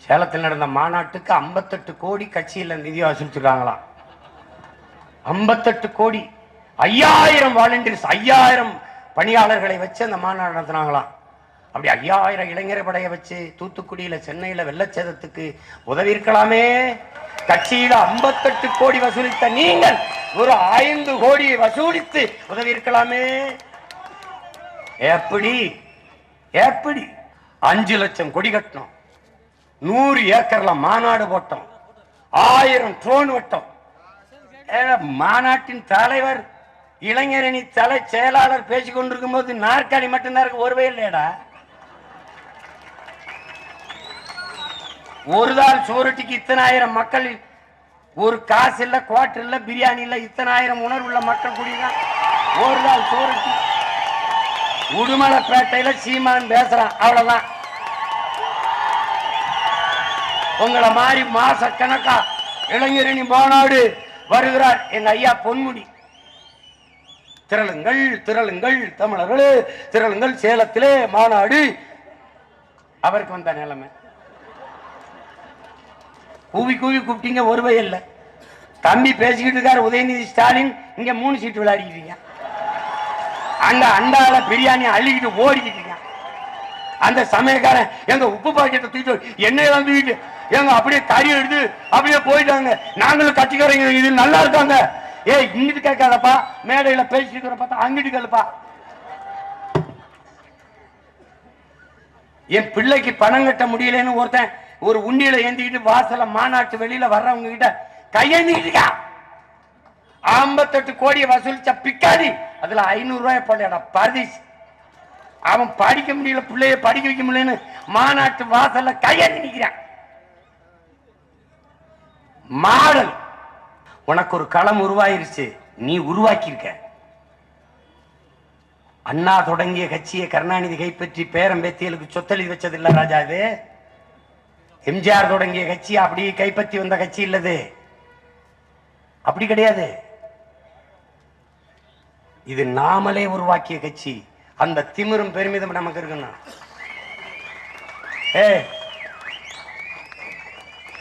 சேலத்தில் நடந்த மாநாட்டுக்கு 58 கோடி கட்சியில் நிதி வசூலிச்சிருக்காங்களாம். 58 கோடி, 5000 வாலண்டியர்ஸ், 5000 பணியாளர்களை வச்சு அந்த மாநாடு நடத்தினாங்களாம். அப்படி 5000 இளைஞர் படையை வச்சு தூத்துக்குடியில சென்னையில வெள்ளச்சேதத்துக்கு உதவி இருக்கலாமே. கட்சியில 58 கோடி வசூலித்த நீங்கள் ஒரு 5 கோடியை வசூலித்து உதவி இருக்கலாமே. எப்படி எப்படி 5 லட்சம் கொடி கட்டணும், 100 ஏக்கர்ல மாநாடு போட்டோம், 1000 ட்ரோன் வட்டம். மாநாட்டின் தலைவர் இளைஞரணி தலை செயலாளர் பேசிக் கொண்டிருக்கும் போது நாற்காலி மட்டும்தான் இருக்கு, ஒருவே இல்லையடா. ஒரு நாள் சோறுட்டிக்கு இத்தனை ஆயிரம் மக்கள், ஒரு காசு இல்ல, குவார்டர் இல்ல, பிரியாணி இல்ல, இத்தனை ஆயிரம் உணர்வுள்ள மக்கள் கூடிதான் ஒரு நாள் சோறுட்டி. உடுமலைப்பேட்டையில சீமான் பேசுறான், அவ்வளவுதான். உங்களை மாதிரி மாச கணக்கா இளைஞரணி மாநாடு வருகிறார் எங்க ஐயா பொன்முடி. திரளுங்கள் திரளுங்கள் தமிழர்களே திரளுங்கள், சேலத்திலே மாநாடு. அவருக்கு வந்த நிலைமை கூவி கூவி கூப்பிட்டீங்க, ஒருவே இல்ல. தம்பி பேசிக்கிட்டு இருக்காரு உதயநிதி ஸ்டாலின், இங்க 3 சீட்டு விளையாடிக்கிட்டீங்க. அங்க அண்டால பிரியாணி அள்ளிக்கிட்டு ஓடிக்கிட்டு இருக்கீங்க. அந்த சமயக்காரன் எங்க உப்பு பாக்கெட்டை தூக்கிட்டு எண்ணெயெல்லாம் தூக்கிட்டு எங்க அப்படியே கறி எடுத்து அப்படியே போயிட்டாங்க. நாங்களும் கட்சிக்காரங்க இது நல்லா இருக்காங்க. ஏய், இங்கிட்டு கேட்காதப்பா, மேடையில பேசிக்கிற பார்த்தா அங்கிட்டு கேளுப்பா. என் பிள்ளைக்கு பணம் கட்ட முடியலன்னு ஒருத்தன் ஒரு உண்டியில ஏந்திக்கிட்டு வாசல மாநாட்டு வெளியில வர்றவங்க கிட்ட கையேந்திக்கிட்டு 58 கோடியை வசூலிச்ச பிக்காடி, அதுல 500 ரூபாய் போடா பரதீஷ். அவன் படிக்க முடியல, பிள்ளைய படிக்க வைக்க முடியலன்னு மாநாட்டு வாசல்ல கையேந்தி நிக்கிறான். மாடல் உனக்கு ஒரு களம் உருவாயிருச்சு, நீ உருவாக்கியிருக்க. அண்ணா தொடங்கிய கட்சியை கருணாநிதி கைப்பற்றி பேரம் பேத்தியலுக்கு சொத்தெழுதி வச்சது இல்ல ராஜா. இது எம்ஜிஆர் தொடங்கிய கட்சி அப்படி கைப்பற்றி வந்த கட்சி இல்லது, அப்படி கிடையாது. இது நாமளே உருவாக்கிய கட்சி. அந்த திமிரும் பெருமிதம் நமக்கு இருக்குன்னா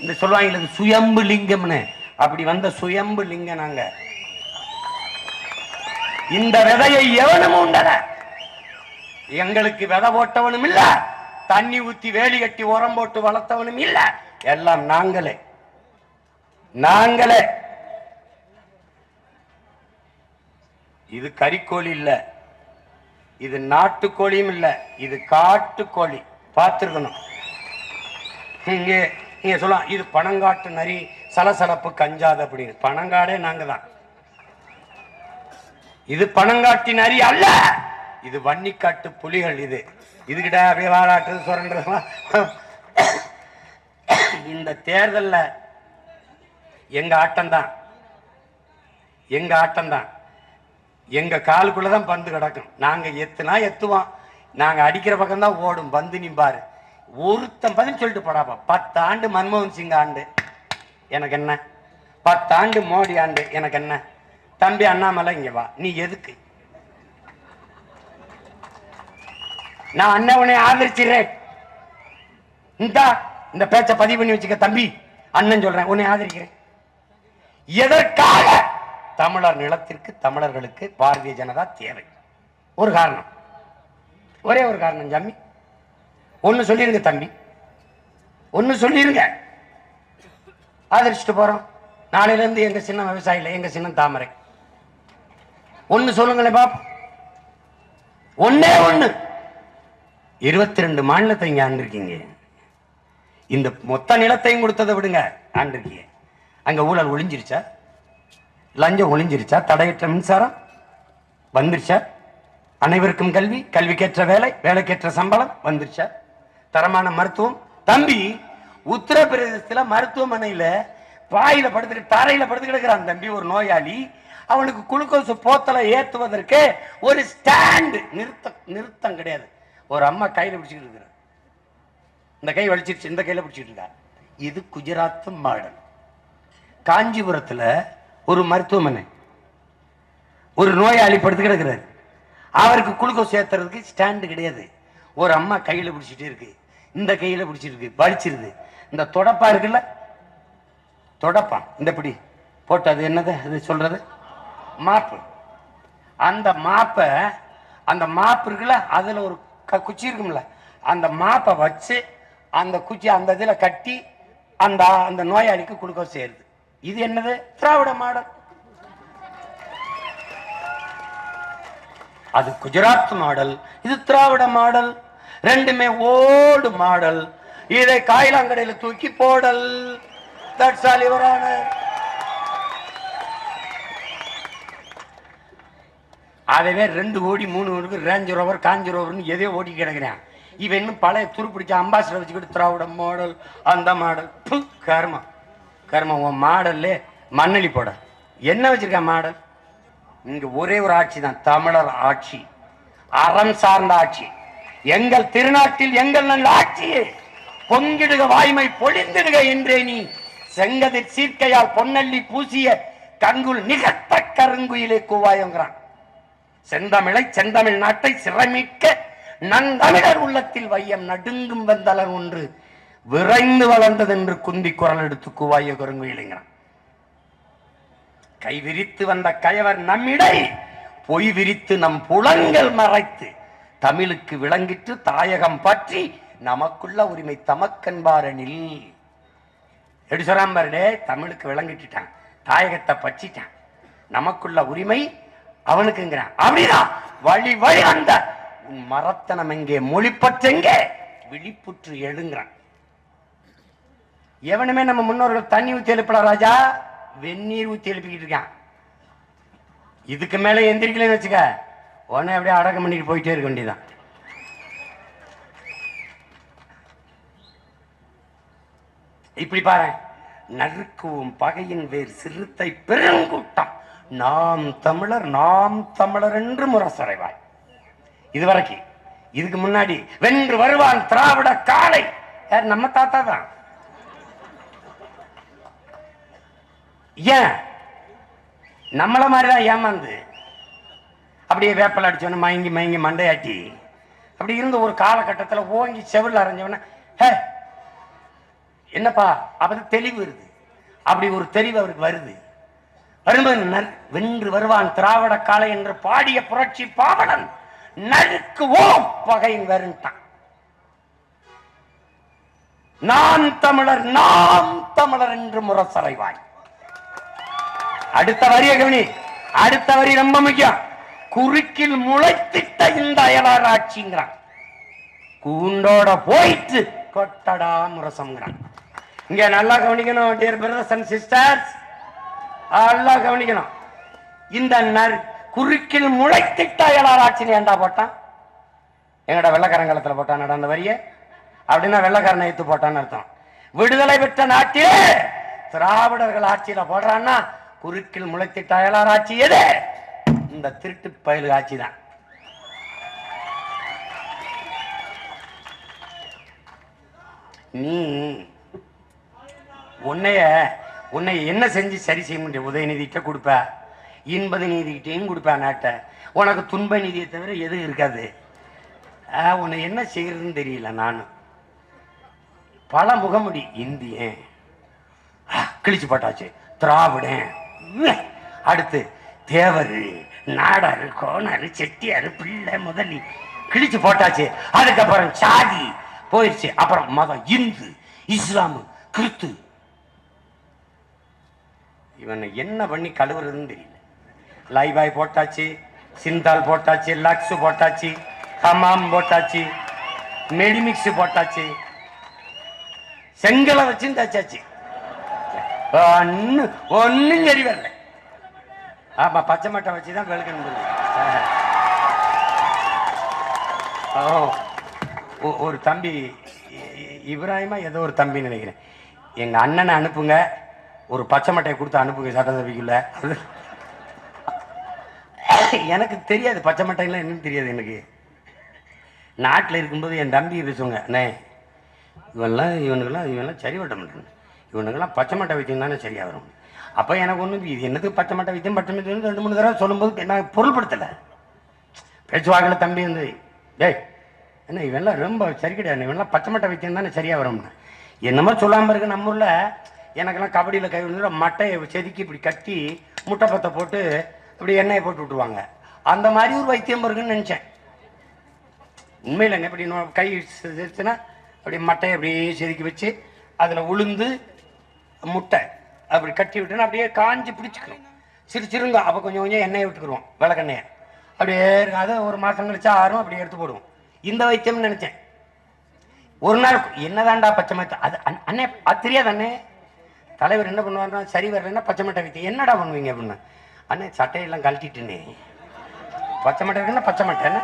இந்த சொல்லுவாங்க சுயம்பு லிங்கம்னு, அப்படி வந்த சுயம்பு லிங்க. நாங்க இந்த விதையை எவனும் உண்டன. எங்களுக்கு விதை போட்டவனும் இல்ல, தண்ணி ஊத்தி வேலி கட்டி உரம் போட்டு வளர்த்தவனும் இல்ல, எல்லாம் நாங்களே நாங்களே. இது கறிக்கோழி இல்ல, இது நாட்டுக்கோழியும் இல்ல, இது காட்டுக்கோழி. பார்த்திருக்கணும். நீங்க சொல்லலாம் இது பனங்காட்டு நரி சலசலப்பு கஞ்சாது அப்படின்னு. பனங்காடே நாங்க தான். இது பனங்காட்டி நரி அல்ல, இது வன்னிக்காட்டு புலிகள். இது இதுகிட்ட அப்படியே வாழாட்டு சுரண்டா. இந்த தேர்தல்ல எங்க ஆட்டம் தான், எங்க ஆட்டம் தான். எங்க காலுக்குள்ளதான் பந்து கிடக்கும். நாங்க எத்துனா எத்துவோம், நாங்க அடிக்கிற பக்கம் தான் ஓடும் பந்து. நீ பாரு, ஒருத்தன் பதில் சொல்லிட்டு போடாப்பா. 10 ஆண்டு மன்மோகன் சிங் ஆண்டு எனக்கு என்ன, 10 ஆண்டு மோடி ஆண்டு எனக்கு என்ன. தம்பி அண்ணாமலை இங்க வா, நீ எதுக்கு? நான் அண்ணன் உன்னை ஆதரிச்சிடுறேன். இந்த பேச்ச பதிவு பண்ணி வச்சுக்க தம்பி. அண்ணன் சொல்றேன், உன்னை ஆதரிக்கிறேன். எதற்காக? தமிழர் நிலத்திற்கு தமிழர்களுக்கு பாரதிய ஜனதா தேவை. ஒரு காரணம், ஒரே ஒரு காரணம். ஜம்மி ஒன்னு சொல்லிருங்க தம்பி, ஒன்னு சொல்லிருங்க. ஆதரிச்சுட்டு போறோம். நாளையில இருந்து எங்க சின்ன விவசாயில, எங்க சின்ன தாமரை. ஒன்னு சொல்லுங்களேன் பாப்பா. ஒன்னே ஒண்ணு. 22 மாநிலத்தை இங்க ஆண்டிருக்கீங்க. இந்த மொத்த நிலத்தையும் கொடுத்ததை விடுங்க, ஆண்டிருக்கீங்க. அங்க ஊழல் ஒளிஞ்சிருச்சா? லஞ்சம் ஒளிஞ்சிருச்சா? தடையற்ற மின்சாரம் வந்துருச்சா? அனைவருக்கும் கல்வி, கல்விக்கேற்ற வேலை, வேலைக்கேற்ற சம்பளம் வந்துருச்சா? தரமான மருத்துவம். தம்பி உத்தரப்பிரதேசத்துல மருத்துவமனையில பாயில படுத்து தரையில படுத்து கிடக்கிறான் தம்பி ஒரு நோயாளி. அவனுக்கு குளுக்கோஸ் போத்தலை ஏத்துவதற்கு ஒரு ஸ்டாண்ட், நிறுத்தம் கிடையாது. ஒரு அம்மா கையில பிடிச்சிட்டு இருக்கிற, இந்த கை வலிச்சிருச்சு, இந்த கையில பிடிச்சிட்டு இருக்கா. இது குஜராத் மாடல். காஞ்சிபுரத்துல ஒரு மருத்துவமனை, ஒரு நோயாளி படுத்து கிடக்கிறார். அவருக்கு குளுக்கோஸ் ஏத்துறதுக்கு ஸ்டாண்டு கிடையாது. ஒரு அம்மா கையில பிடிச்சிட்டே இருக்கு. இந்த கையில பிடிச்சிருக்கு, வலிச்சிருது. இந்த தொடப்பா இருக்குல்ல, தொடப்பா இந்த பிடி போட்டு, அது என்னது அது சொல்றது, மாப்பு. அந்த மாப்பை, அந்த மாப்பு இருக்குல்ல, அதுல ஒரு குச்சி இருக்கும்ல, அந்த மாப்பை வச்சு அந்த குச்சி அந்த இதுல கட்டி அந்த அந்த நோயாளிக்கு கொடுக்க செய்யுது. இது என்னது? திராவிட மாடல். அது குஜராத் மாடல், இது திராவிட மாடல். ரெண்டுமே ஓடு மாடல். இதை காயிலாங்கடையில தூக்கி போடல். That's all your honour. அதவே 2 கோடி 3 கோடி ரேஞ்ச் ரோவர் காஞ்சி ரோவர்னு எதையோ ஓடி கிடக்குறேன். இவன் இன்னும் பழைய துருப்பிடிச்ச அம்பாசிடர் வச்சுக்கிட்டு திராவிட மாடல் அந்த மாடல். கர்மம் கர்மம். உன் மாடல்ல மண்ணலி போட என்ன வச்சிருக்க மாடல்? இங்க ஒரே ஒரு ஆட்சி தான், தமிழர் ஆட்சி, அறம் சார்ந்த ஆட்சி. எங்கள் திருநாட்டில் எங்கள் நல்ல ஆட்சியே பொங்கிடுக வாய்மை பொழிந்திடுக என்றே நீ செங்கதிர் சீர்க்கையால் பொன்னல்லி பூசிய கங்குல் நிகழ்த்த கருங்குயிலே கூவாயங்கிறான். செந்தமிழை செந்தமிழ் நாட்டை சிறமிக்க நந்தமிழர் உள்ளத்தில் வையம் நடுங்கும் வந்தலர் ஒன்று விரைந்து வளர்ந்தது என்று குந்தி குரல் எடுத்து கூவாய கருங்குயிலுங்கிறான். கை விரித்து வந்த கயவர் நம்மிடை பொய் விரித்து நம் புலங்கள் மறைத்து தமிழுக்கு விளங்கிட்டு தாயகம் பற்றி நமக்குள்ள உரிமை தமக்கன்பாரனில் எப்படி சொல்றான் பாருடே. தமிழுக்கு விளங்கிட்டுட்டான், தாயகத்தை பற்றிட்டான், நமக்குள்ள உரிமை அவனுக்குங்கிறான். அப்படிதான் வழி வழி அந்த மரத்தனம் எங்கே மொழிப்பற்றெங்கே விழிப்புற்று எழுங்கிறான். எவனுமே நம்ம முன்னோர்கள் தண்ணி ஊத்தி எழுப்பல ராஜா, வெந்நீர் ஊத்தி எழுப்பிக்கிட்டு இருக்கான். இதுக்கு மேல எந்திரிக்கலன்னு வச்சுக்க, உடனே அப்படியே அடக்கம் பண்ணிட்டு போயிட்டே இருக்க வேண்டியதான். இப்படி பாரு, நறுக்குவோம் பகையின் வேறு சிறுத்தை பெருங்கூட்டம் நாம் தமிழர் நாம் தமிழர் என்று முரசறைவாய். இதுவரைக்கும். இதுக்கு முன்னாடி வென்று வருவான் திராவிட காளை, யார்? நம்ம தாத்தா தான். ஏன் நம்மள மாதிரிதான் ஏமாந்து அப்படியே வேப்பல் அடிச்சவன மயங்கி மயங்கி மண்டையாட்டி அப்படி இருந்த ஒரு காலகட்டத்தில் ஓங்கி செவில அரைஞ்சவன என்னப்பா அப்பதான் தெளிவு வருது. அப்படி ஒரு தெளிவு அவருக்கு வருது. வரும்போது வென்று வருவான் திராவிட காளை என்று பாடிய புரட்சி பாவலன் நறுக்குவோம் பகையின் வருண்டான். நான் தமிழர் நாம் தமிழர் என்று முரசறைவாய். அடுத்த வரிய கவனி, அடுத்த வரி ரொம்ப முக்கியம். குறுக்கில் முளைத்திட்ட இந்த அயலார் ஆட்சிங்கிறான். கூண்டோட போயிட்டு கொட்டடா முரசம்ங்கிறான். இங்க நல்லா கவனிக்கணும் டியர் பிரதர்ஸ் அண்ட் சிஸ்டர்ஸ், நல்லா கவனிக்கணும். இந்த குறுக்கில் முளைத்திட்ட அயலார் ஆட்சி ஏண்டா போட்டான்? எங்கடா வெள்ளக்காரங்காலத்தில் போட்டான் அந்த வரிய? அப்படின்னா வெள்ளக்காரனை எடுத்து போட்டான்னு அர்த்தம். விடுதலை பெற்ற நாட்டிலே திராவிடர்கள் ஆட்சியில போடுறான்னா குறுக்கில் முளைத்திட்ட அயலார் ஆட்சி எது? இந்த திருட்டு பயலு ஆட்சி தான். நீ உன்னை என்ன செஞ்சு சரி செய்ய முடியும்? உதயநிதிட்ட கொடுப்ப, இன்பத நீதிக்கிட்டையும் கொடுப்ப நாட்டை. உனக்கு துன்ப நீதியை தவிர எதுவும் இருக்காது. உன்னை என்ன செய்யறதுன்னு தெரியல. நான் பல முகமுடி இந்தியன் கிழிச்சு போட்டாச்சு, திராவிடன், அடுத்து தேவரு நாடாரு கோணாரு செட்டியாரு பிள்ளை முதலி கிழிச்சு போட்டாச்சு. அதுக்கப்புறம் சாதி போயிடுச்சு. அப்புறம் மதம் இந்து இஸ்லாமு கிறிஸ்து. இவனை என்ன பண்ணி கழுவுறதுன்னு தெரியல. லைபாய் போட்டாச்சு, சிந்தால் போட்டாச்சு, லக்ஸ் போட்டாச்சு, ஹமாம் போட்டாச்சு, மெடிமிக்ஸ் போட்டாச்சு, செங்கலை வச்சு தச்சாச்சு. ஒன்னும் சரி வரல. ஆமா, பச்சை மட்டை வச்சுதான் வெளுக்கணும். ஒரு தம்பி இப்ராஹிமா ஏதோ ஒரு தம்பி நினைக்கிறேன், எங்க அண்ணனை அனுப்புங்க, ஒரு பச்சை மட்டையை கொடுத்து அனுப்புங்க சட்டசபைக்குள்ள. எனக்கு தெரியாது பச்சை மட்டைலாம் என்னன்னு தெரியாது. எனக்கு நாட்டில் இருக்கும்போது என் தம்பி பேசுவாங்க, அண்ணே இவனுக்கெல்லாம் சரி வட்ட மாட்டேன், இவனுக்கெல்லாம் பச்சை மட்டை வைத்தியம் சரியா வரும். அப்போ எனக்கு ஒன்றும் இது என்னது பச்சை மட்டை வைத்தியம் 2-3 தடவை சொல்லும்போது நான் பொருள்படுத்தலை. பேச்சுவாக்கில் தம்பி வந்து டேய் என்ன இவெல்லாம் ரொம்ப சரி கிடையாது, இவெல்லாம் பச்சை மட்டை வைத்தியம் தானே சரியா வரும்னு என்னமோ சொல்லாமல் இருக்கு. நம்ம ஊர்ல எனக்கெல்லாம் கபடியில் கை விழுந்து மட்டையை செதுக்கி இப்படி கட்டி முட்டை பத்தை போட்டு இப்படி எண்ணெயை போட்டு விட்டுருவாங்க. அந்த மாதிரி ஒரு வைத்தியம் இருக்குன்னு நினச்சேன். உண்மையிலங்க இப்படி கை செதுச்சுன்னா அப்படி மட்டையை அப்படியே செதுக்கி வச்சு அதில் உளுந்து முட்டை அப்படி கட்டி விட்டுன்னா அப்படியே காஞ்சி பிடிச்சிக்கணும். சிரிச்சிருங்க. அப்போ கொஞ்சம் கொஞ்சம் எண்ணெயை விட்டுக்குருவோம், விளக்கெண்ணெயை அப்படியே இருக்கும். அதை ஒரு மாதம் கழிச்சா ஆறும் அப்படி எடுத்து போடுவோம். இந்த வைத்தியம்னு நினச்சேன். ஒரு நாள் என்னதான்டா பச்சை மட்டை அது அண்ணே அது தெரியாது அண்ணே. தலைவர் என்ன பண்ணுவாருன்னா சரி வரலன்னா பச்சை மட்டை வைத்தியம் என்னடா பண்ணுவீங்க அப்படின்னு. அண்ணே சட்டையெல்லாம் கழட்டிட்டுனே பச்சை மட்டை இருக்குன்னா பச்சை மட்டைன்னு.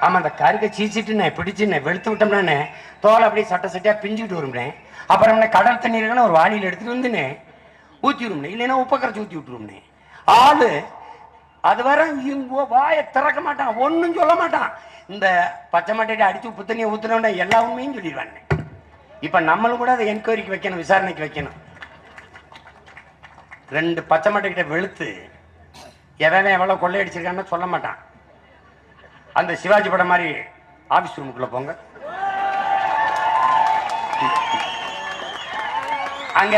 ஆமாம் அந்த கருகை சீச்சிட்டுண்ணே பிடிச்சுண்ணே வெளுத்து விட்டோம்னாண்ணே தோலை அப்படியே சட்டை சட்டையாக பிஞ்சுக்கிட்டு வரும்னே. அப்புறம் கடல் தண்ணீர் இருக்குன்னா ஒரு வாளியில் எடுத்துகிட்டு வந்துண்ணே ஊற்றி விடும்னே, இல்லைன்னா உப்பை கரைச்சி ஊற்றி விட்டுருவோம்னே. ஆளு அது வர வாயை திறக்க மாட்டான், ஒன்றும் சொல்ல மாட்டான். இந்த பச்சை மட்டையை அடித்து உப்பு தண்ணியை ஊற்றுனோட எல்லா உண்மையும் சொல்லிடுவாங்க. இப்போ நம்மளும் கூட அதை என்கொயரிக்கு வைக்கணும், விசாரணைக்கு வைக்கணும். 2 பச்சை மட்டைக்கிட்ட வெளுத்து எவன் எவ்வளோ கொள்ளையடிச்சிருக்கான்னு சொல்ல மாட்டான். அந்த சிவாஜி படம் மாதிரி ஆபீஸ் ரூமுக்குள்ள போங்க, அங்க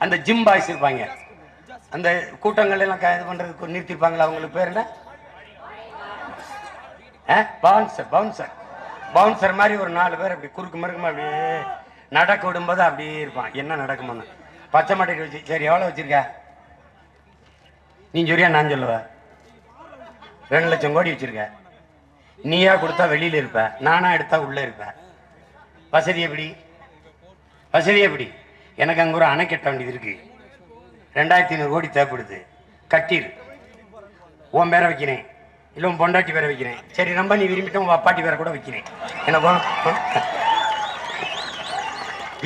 அந்த ஜிம் பாய்ஸ் இருப்பாங்க, அந்த கூட்டங்கள் எல்லாம் இது பண்றதுக்கு நிறுத்திருப்பாங்களா, அவங்களுக்கு பேர் என்ன, பவுன்சர். பவுன்சர் பவுன்சர் மாதிரி ஒரு 4 பேர் அப்படி குறுக்கு மறுக்குமா அப்படியே நடக்க விடும்போது அப்படியே இருப்பான். என்ன நடக்குமான்னு பச்சை மட்டைக்கு வச்சு சரி எவ்வளோ வச்சிருக்க நீ சொல்றியா நான் சொல்லுவ. 2 லட்சம் கோடி வச்சிருக்க, நீயா கொடுத்தா வெளியில இருப்ப, நானா எடுத்தா உள்ள இருப்ப. வசதி எப்படி? வசதி எப்படி? எனக்கு அங்க ஒரு அணை கட்ட வேண்டியது இருக்கு, 2500 கோடி தேவைப்படுது, கட்டிரு. உன் பேரை வைக்கிறேன், இல்லை உன் பொண்டாட்டி பேரை வைக்கிறேன். சரி ரொம்ப நீ விரும்பிட்டு உன் அப்பாட்டி பேரை கூட வைக்கிறேன்.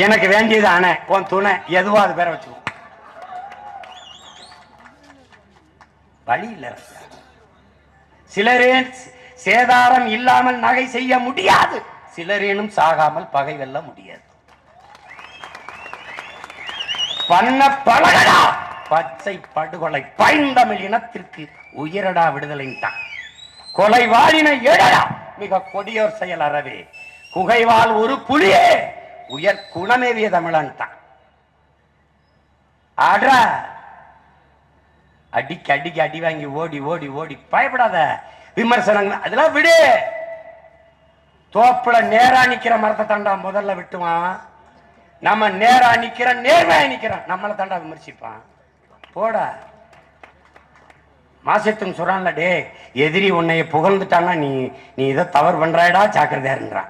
எனக்கு வேண்டியது அணை, உன் துணை எதுவோ அது பேரை வச்சுக்கோ. வழி இல்லை. சிலரே சேதாரம் இல்லாமல் நகை செய்ய முடியாது, சிலரேனும் சாகாமல் பகை வெல்ல முடியாது. பண்ண பழகடா பச்சை படுகொலை பைந்தமிழ் இனத்திற்கு உயிரடா விடுதலை தான். கொலை வாழின எடடா மிக கொடியோர் செயல் அறவே, குகைவால் ஒரு புலியே உயர் குணமேவிய தமிழன் தான். ஆடா அடிக்கு அடிக்கு அடி வாங்கி ஓடி ஓடி ஓடி பயப்படாத. விமர்சனங்கள் அதெல்லாம் விடு. தோப்புல நேரா நிக்கிற மரத்தை தாண்டா முதல்ல விட்டுவான். நம்ம நேரா நிக்கிற நேர்மையா நிக்கிறோம், நம்மளை தாண்டா விமர்சிப்பான். போடா மாசத்துன்னு சொல்றான்ல, டே எதிரி உன்னைய புகழ்ந்துட்டான்னா நீ நீ இதை தவறு பண்றாடா ஜாக்கிரதையா இருந்தான்.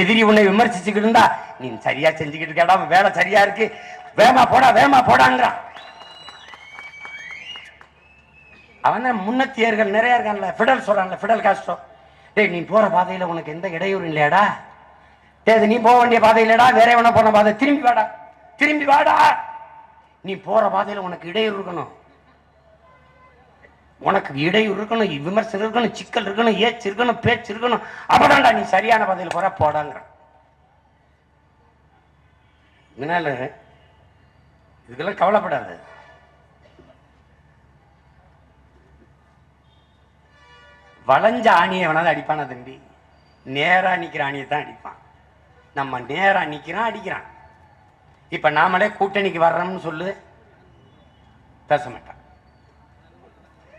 எதிரி உன்னை விமர்சிச்சுக்கிட்டு இருந்தா நீ சரியா செஞ்சுக்கிட்டு இருக்கடா, வேலை சரியா இருக்கு, வேமா போடா வேமா போடாங்கிறான். அவன் முன்னத்தியர்கள் நிறைய இருக்கான்ல, ஃபிடல் சொல்றான்ல, ஃபிடல் காஸ்ட்ரோ. டேய் நீ போற பாதையில உனக்கு எந்த இடையூறு இல்லையாடா, டேய் நீ போக வேண்டிய பாதை இல்லடா, வேற எவன போன பாதை, திரும்பி வாடா திரும்பி வாடா. நீ போற பாதையில உனக்கு இடையூறு இருக்கணும், உனக்கு இடையூறு இருக்கணும், விமர்சனம் இருக்கணும், சிக்கல் இருக்கணும், ஏச்சு இருக்கணும், பேச்சு இருக்கணும், அப்பதான்டா நீ சரியான பாதையில் போற போடாங்கிற. இதனால இதுக்கெல்லாம் கவலைப்படாது. வளைஞ்ச ஆணியை வேணாலும் அடிப்பானா தம்பி, நேரா நிக்கிற ஆணியை தான் அடிப்பான். நம்ம நேரா நிக்கிறான் அடிக்கிறான். இப்ப நாமளே கூட்டணிக்கு வர்றோம்னு சொல்லு, பேச மாட்டான்.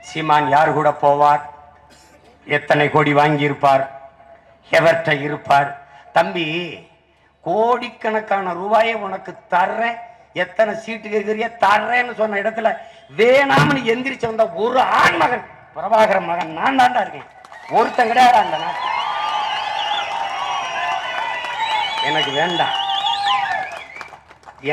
சீமான் யார் கூட போவார், எத்தனை கோடி வாங்கி இருப்பார், எவர்கிட்ட இருப்பார். தம்பி கோடிக்கணக்கான ரூபாயை உனக்கு தர்றேன், எத்தனை சீட்டு கேட்கிறிய தர்றேன்னு சொன்ன இடத்துல வேணாம்னு எந்திரிச்சு வந்த ஒரு ஆண் மகன் பிரபாகர மகன் நான் தாண்டா இருக்கேன், ஒருத்தன் கிடையாது அந்த நாட்டு. எனக்கு வேண்டாம்,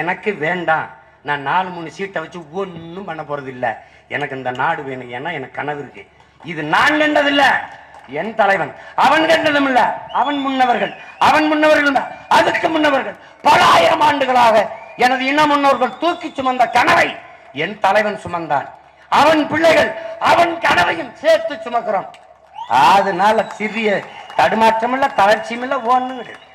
எனக்கு வேண்டாம். நான் 4-3 சீட்டை வச்சு ஒன்னும் பண்ண போறது இல்ல. எனக்கு இந்த நாடு வேணும், ஏன்னா எனக்கு கனவு இருக்கு. இது நான் கண்டதில்ல, என் தலைவன். அவன் கண்டதும் இல்ல, அவன் முன்னவர்கள், அவன் முன்னவர்கள், அதுக்கு முன்னவர்கள், பல ஆயிரம் ஆண்டுகளாக எனது இன முன்னோர்கள் தூக்கி சுமந்த கனவை என் தலைவன் சுமந்தான். அவன் பிள்ளைகள் அவன் கனவையும் சேர்த்து சுமக்கிறோம். அதனால சிறிய தடுமாற்றம் இல்ல, தளர்ச்சியும் இல்ல, ஒண்ணும் கிடையாது.